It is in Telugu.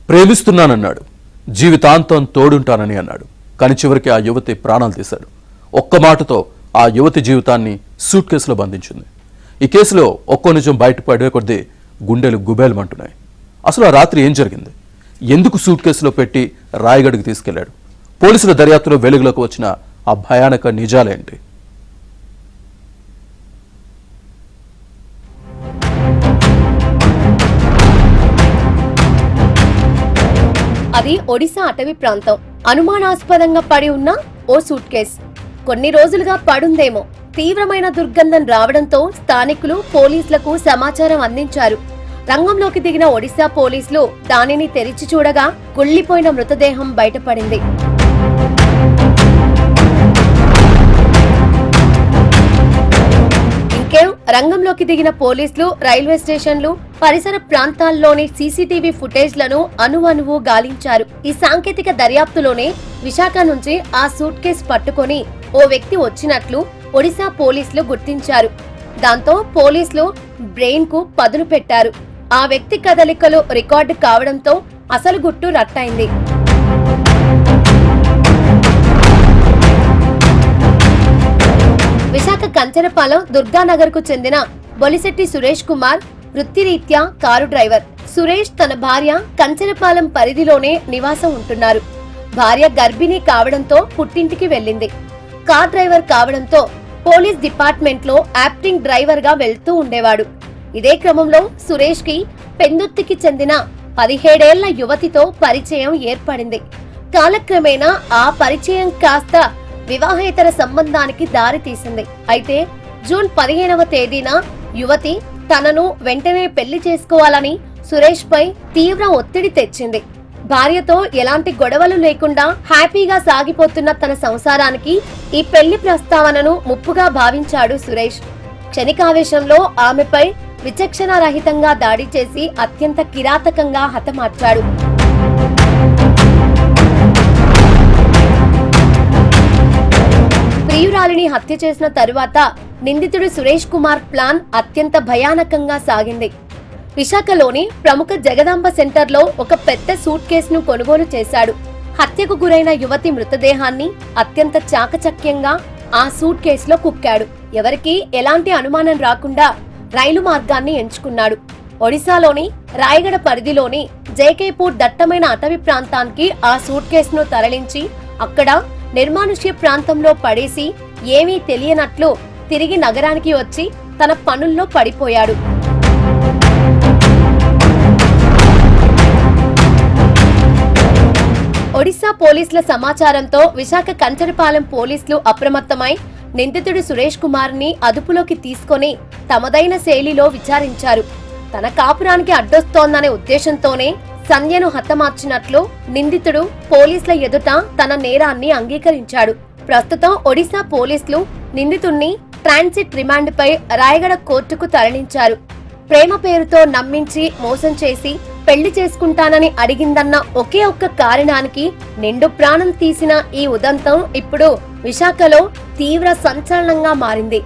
ప్రేమిస్తున్నానన్నాడు, జీవితాంతం తోడుంటానని అన్నాడు. కానీ చివరికి ఆ యువతి ప్రాణాలు తీశాడు. ఒక్క మాటతో ఆ యువతి జీవితాన్ని సూట్ కేసులో బంధించింది. ఈ కేసులో ఒక్కో నిజం బయటపడే కొద్దీ గుండెలు గుబేలమంటున్నాయి. అసలు ఆ రాత్రి ఏం జరిగింది? ఎందుకు సూట్ కేసులో పెట్టి రాయగఢ్కి తీసుకెళ్లాడు? పోలీసుల దర్యాప్తులో వెలుగులోకి వచ్చిన ఆ భయానక నిజాలేంటి? అది ఒడిశా అటవీ ప్రాంతం. అనుమానాస్పదంగా పడి ఉన్న ఓ సూట్ కేస్ కొన్ని రోజులుగా పడుందేమో. తీవ్రమైన దుర్గంధం రావడంతో స్థానికులు పోలీసులకు సమాచారం అందించారు. రంగంలోకి దిగిన ఒడిశా పోలీసులు దానిని తెరిచి చూడగా కుళ్లిపోయిన మృతదేహం బయటపడింది. రంగంలోకి దిగిన పోలీసులు రైల్వే స్టేషన్లు, పరిసర ప్రాంతాల్లోని సీసీటీవీ ఫుటేజ్లను అణువణువు గాలించారు. ఈ సాంకేతిక దర్యాప్తులోనే విశాఖ నుంచి ఆ సూట్ కేసు పట్టుకొని ఓ వ్యక్తి వచ్చినట్లు ఒడిశా పోలీసులు గుర్తించారు. దాంతో పోలీసులు బ్రెయిన్ కు పదును పెట్టారు. ఆ వ్యక్తి కదలికలు రికార్డు కావడంతో అసలు గుట్టు రట్టయింది. విశాఖ కంచరపాలెం దుర్గానగర్ కు చెందిన బొలిశెట్టి సురేష్ కుమార్ వృత్తిరీత్యా కారు డ్రైవర్. సురేష్ తన భార్య కంచరపాలెం పరిధిలోనే నివాసం ఉంటున్నారు. భార్య గర్భిణీ కావడంతో పుట్టింటికి వెళ్లింది. కార్ డ్రైవర్ కావడంతో పోలీస్ డిపార్ట్మెంట్ లో యాక్టింగ్ డ్రైవర్ గా వెళ్తూ ఉండేవాడు. ఇదే క్రమంలో సురేష్ కి పెందుర్తికి చెందిన 17 ఏళ్ల యువతితో పరిచయం ఏర్పడింది. కాలక్రమేణా ఆ పరిచయం కాస్త వివాహేతర సంబంధానికి దారి తీసింది. అయితే జూన్ 15వ తేదీన యువతి తనను వెంటనే పెళ్లి చేసుకోవాలని సురేష్ పై తీవ్ర ఒత్తిడి తెచ్చింది. భార్యతో ఎలాంటి గొడవలు లేకుండా హ్యాపీగా సాగిపోతున్న తన సంసారానికి ఈ పెళ్లి ప్రస్తావనను ముప్పుగా భావించాడు సురేష్. క్షణికావేశంలో ఆమెపై విచక్షణారహితంగా దాడి చేసి అత్యంత కిరాతకంగా హతమార్చాడు. ప్రియురాలిని హత్య చేసిన తరువాత నిందితుడు సురేష్ కుమార్ ప్లాన్ అత్యంత భయానకంగా సాగింది. విశాఖలోని ప్రముఖ జగదాంబ సెంటర్లో ఒక పెద్ద సూట్ కేసును కొనుగోలు చేశాడు. హత్యకు గురైన యువతి మృతదేహాన్ని అత్యంత చాకచక్యంగా ఆ సూట్ కేసులో కుక్కాడు. ఎవరికీ ఎలాంటి అనుమానం రాకుండా రైలు మార్గాన్ని ఎంచుకున్నాడు. ఒడిశాలోని రాయగఢ పరిధిలోని జేకేపూర్ దట్టమైన అటవీ ప్రాంతానికి ఆ సూట్ కేసును తరలించి అక్కడ నిర్మానుష్య ప్రాంతంలో పడేసి ఏమీ తెలియనట్లు తిరిగి నగరానికి వచ్చి తన పనుల్లో పడిపోయాడు. ఒడిశా పోలీసుల సమాచారంతో విశాఖ కంచరపాలెం పోలీసులు అప్రమత్తమై నిందితుడు సురేష్ కుమార్ ని అదుపులోకి తీసుకొని తమదైన శైలిలో విచారించారు. తన కాపురానికి అడ్డొస్తోందనే ఉద్దేశంతోనే సంధ్యను హతమార్చినట్లు నిందితుడు పోలీసుల ఎదుట తన నేరాన్ని అంగీకరించాడు. ప్రస్తుతం ఒడిశా పోలీసులు నిందితుణ్ణి ట్రాన్సిట్ రిమాండ్ పై రాయగఢ కోర్టుకు తరలించారు. ప్రేమ పేరుతో నమ్మించి మోసం చేసి పెళ్లి చేసుకుంటానని అడిగిందన్న ఒకే ఒక్క కారణానికి నిండు ప్రాణం తీసిన ఈ ఉదంతం ఇప్పుడు విశాఖలో తీవ్ర సంచలనంగా మారింది.